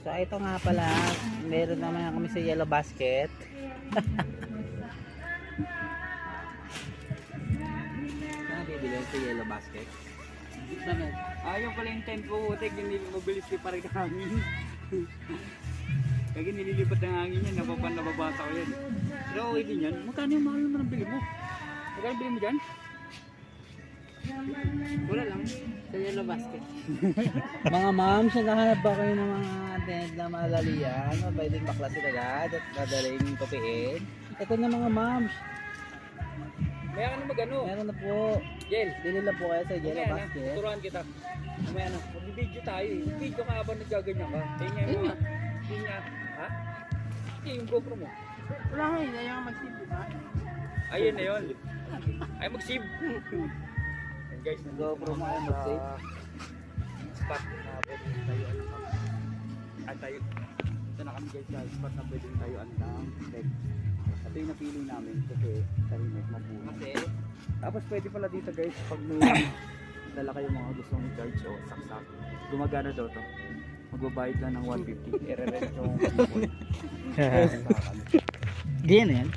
So ito nga pala, meron naman kami sa Yellow Basket. Saan bibili sa Yellow Basket? Ayaw pala yung tent ko, utik, hindi mabilis yung parang hangin. Kaya nililipat ng hangin yan, nababasa ko yan. Pero okay din yan. Magkano yung mahal naman ang bili mo? Magkano bili mo dyan? Wala lang, sa Yellow Basket. Mga ma'am, naghahanap ba kayo ng mga tent na malalian? O pwedeng baklasin agad at madaling kopiin? Ito na mga ma'am. May ano magano? Meron na po. Jel, Bili lang po kayo sa Yellow mamaya na, Basket. tuturuan kita. Mamaya na, mag-video tayo eh. Video ka habang naggaganyan ka. Tingnan mo. Tingnan. Ha? Hindi, yung GoPro mo. Wala nga yun, ayaw mag-save, di ba? Ayun na yun. Ay, mag-save. And guys, GoPro mo ay mag-save. spot na pwedeng tayo at tayo. Ito na kami guys sa spot na pwedeng tayo ang bed. Ito yung napili namin kasi tahimik mabuhay. Kasi, Tapos pwede pala dito guys pag may dala kayo mga gustong i-charge o saksak. Gumagana daw to. Magbabayad lang ng 150. I-rent yung ganyan yan.